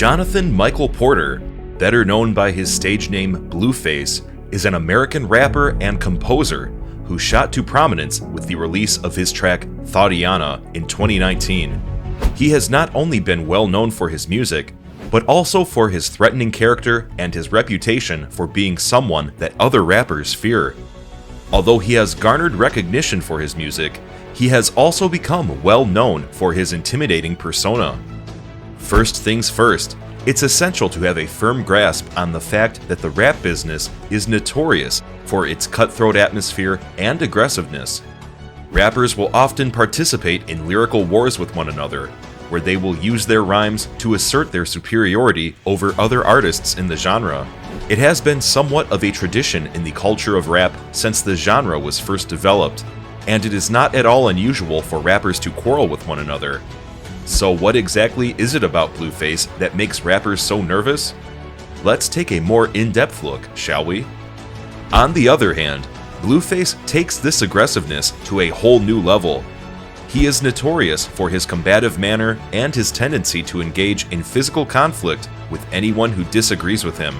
Jonathan Michael Porter, better known by his stage name Blueface, is an American rapper and composer who shot to prominence with the release of his track Thoughttiana in 2019. He has not only been well known for his music, but also for his threatening character and his reputation for being someone that other rappers fear. Although he has garnered recognition for his music, he has also become well known for his intimidating persona. First things first, it's essential to have a firm grasp on the fact that the rap business is notorious for its cutthroat atmosphere and aggressiveness. Rappers will often participate in lyrical wars with one another, where they will use their rhymes to assert their superiority over other artists in the genre. It has been somewhat of a tradition in the culture of rap since the genre was first developed, and it is not at all unusual for rappers to quarrel with one another. So what exactly is it about Blueface that makes rappers so nervous? Let's take a more in-depth look, shall we? On the other hand, Blueface takes this aggressiveness to a whole new level. He is notorious for his combative manner and his tendency to engage in physical conflict with anyone who disagrees with him.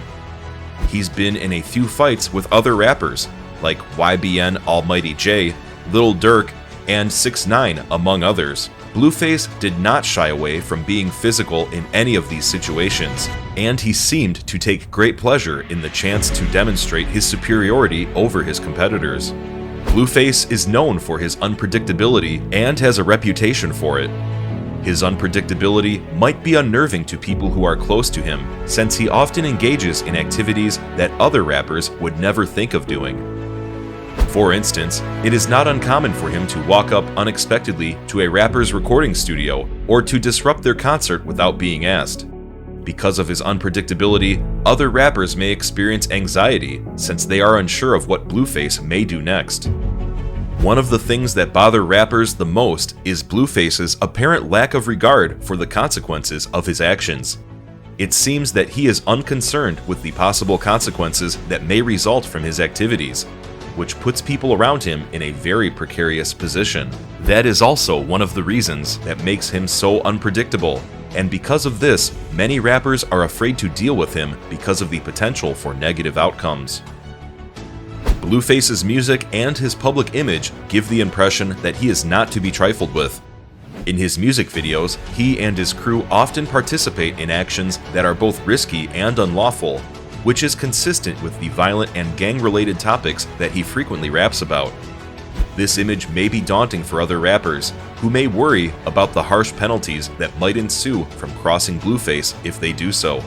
He's been in a few fights with other rappers, like YBN Almighty J, Lil Durk, and 6ix9ine, among others. Blueface did not shy away from being physical in any of these situations, and he seemed to take great pleasure in the chance to demonstrate his superiority over his competitors. Blueface is known for his unpredictability and has a reputation for it. His unpredictability might be unnerving to people who are close to him, since he often engages in activities that other rappers would never think of doing. For instance, it is not uncommon for him to walk up unexpectedly to a rapper's recording studio or to disrupt their concert without being asked. Because of his unpredictability, other rappers may experience anxiety since they are unsure of what Blueface may do next. One of the things that bother rappers the most is Blueface's apparent lack of regard for the consequences of his actions. It seems that he is unconcerned with the possible consequences that may result from his activities, which puts people around him in a very precarious position. That is also one of the reasons that makes him so unpredictable, and because of this, many rappers are afraid to deal with him because of the potential for negative outcomes. Blueface's music and his public image give the impression that he is not to be trifled with. In his music videos, he and his crew often participate in actions that are both risky and unlawful, which is consistent with the violent and gang-related topics that he frequently raps about. This image may be daunting for other rappers, who may worry about the harsh penalties that might ensue from crossing Blueface if they do so.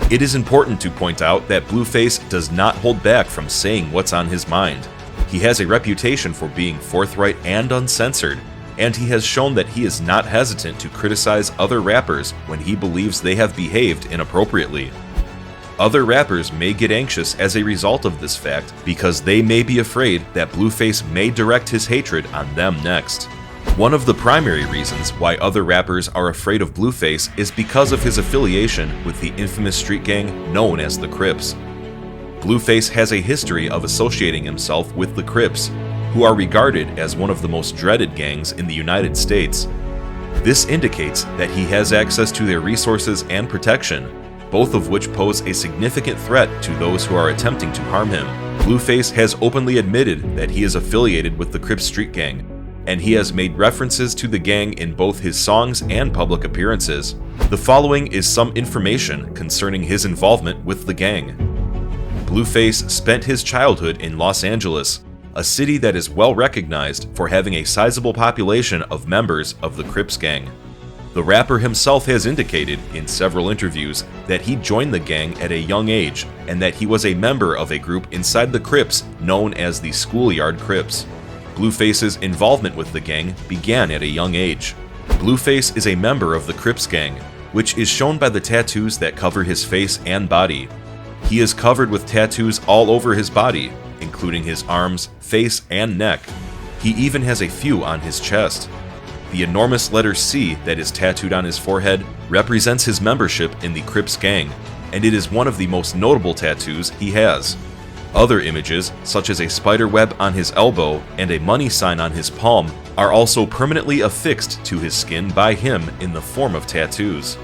It is important to point out that Blueface does not hold back from saying what's on his mind. He has a reputation for being forthright and uncensored, and he has shown that he is not hesitant to criticize other rappers when he believes they have behaved inappropriately. Other rappers may get anxious as a result of this fact because they may be afraid that Blueface may direct his hatred on them next. One of the primary reasons why other rappers are afraid of Blueface is because of his affiliation with the infamous street gang known as the Crips. Blueface has a history of associating himself with the Crips, who are regarded as one of the most dreaded gangs in the United States. This indicates that he has access to their resources and protection, both of which pose a significant threat to those who are attempting to harm him. Blueface has openly admitted that he is affiliated with the Crips street gang, and he has made references to the gang in both his songs and public appearances. The following is some information concerning his involvement with the gang. Blueface spent his childhood in Los Angeles, a city that is well recognized for having a sizable population of members of the Crips gang. The rapper himself has indicated in several interviews that he joined the gang at a young age and that he was a member of a group inside the Crips known as the Schoolyard Crips. Blueface's involvement with the gang began at a young age. Blueface is a member of the Crips gang, which is shown by the tattoos that cover his face and body. He is covered with tattoos all over his body, including his arms, face, and neck. He even has a few on his chest. The enormous letter C that is tattooed on his forehead represents his membership in the Crips gang, and it is one of the most notable tattoos he has. Other images, such as a spider web on his elbow and a money sign on his palm, are also permanently affixed to his skin by him in the form of tattoos.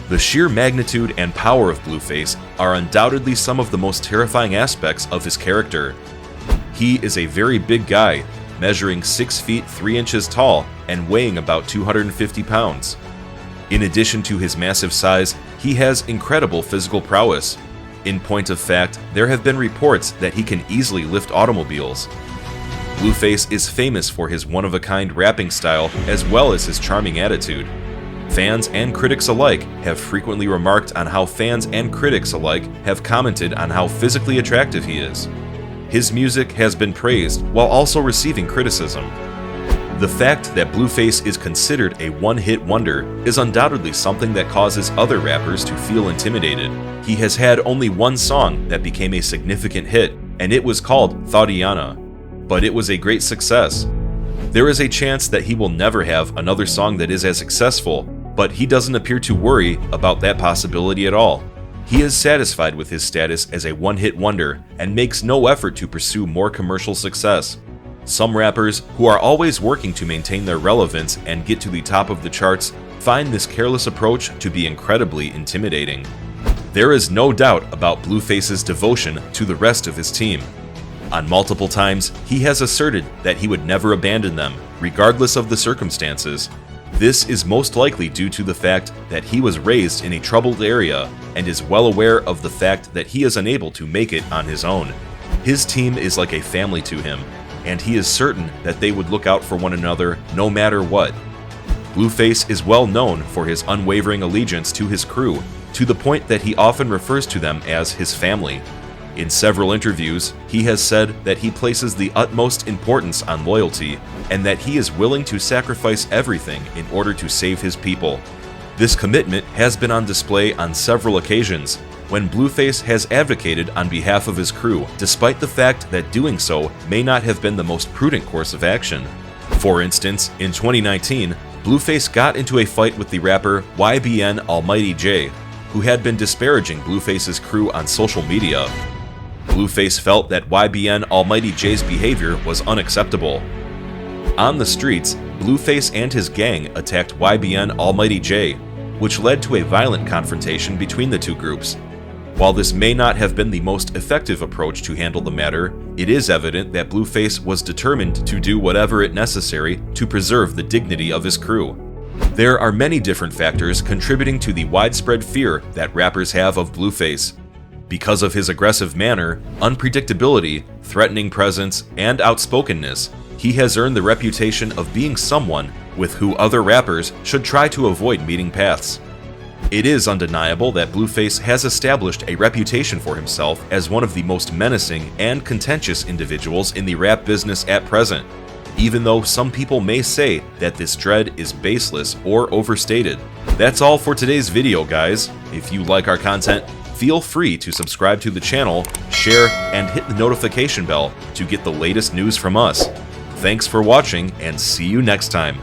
The sheer magnitude and power of Blueface are undoubtedly some of the most terrifying aspects of his character. He is a very big guy, measuring 6 feet 3 inches tall and weighing about 250 pounds. In addition to his massive size, he has incredible physical prowess. In point of fact, there have been reports that he can easily lift automobiles. Blueface is famous for his one-of-a-kind rapping style as well as his charming attitude. Fans and critics alike have frequently remarked on how fans and critics alike have commented on how physically attractive he is. His music has been praised while also receiving criticism. The fact that Blueface is considered a one-hit wonder is undoubtedly something that causes other rappers to feel intimidated. He has had only one song that became a significant hit, and it was called Thotiana, but it was a great success. There is a chance that he will never have another song that is as successful, but he doesn't appear to worry about that possibility at all. He is satisfied with his status as a one-hit wonder and makes no effort to pursue more commercial success. Some rappers, who are always working to maintain their relevance and get to the top of the charts, find this careless approach to be incredibly intimidating. There is no doubt about Blueface's devotion to the rest of his team. On multiple times, he has asserted that he would never abandon them, regardless of the circumstances. This is most likely due to the fact that he was raised in a troubled area and is well aware of the fact that he is unable to make it on his own. His team is like a family to him, and he is certain that they would look out for one another no matter what. Blueface is well known for his unwavering allegiance to his crew, to the point that he often refers to them as his family. In several interviews, he has said that he places the utmost importance on loyalty and that he is willing to sacrifice everything in order to save his people. This commitment has been on display on several occasions when Blueface has advocated on behalf of his crew, despite the fact that doing so may not have been the most prudent course of action. For instance, in 2019, Blueface got into a fight with the rapper YBN Almighty J, who had been disparaging Blueface's crew on social media. Blueface felt that YBN Almighty J's behavior was unacceptable. On the streets, Blueface and his gang attacked YBN Almighty J, which led to a violent confrontation between the two groups. While this may not have been the most effective approach to handle the matter, it is evident that Blueface was determined to do whatever it necessary to preserve the dignity of his crew. There are many different factors contributing to the widespread fear that rappers have of Blueface. Because of his aggressive manner, unpredictability, threatening presence, and outspokenness, he has earned the reputation of being someone with who other rappers should try to avoid meeting paths. It is undeniable that Blueface has established a reputation for himself as one of the most menacing and contentious individuals in the rap business at present, even though some people may say that this dread is baseless or overstated. That's all for today's video, guys. If you like our content, feel free to subscribe to the channel, share, and hit the notification bell to get the latest news from us. Thanks for watching, and see you next time.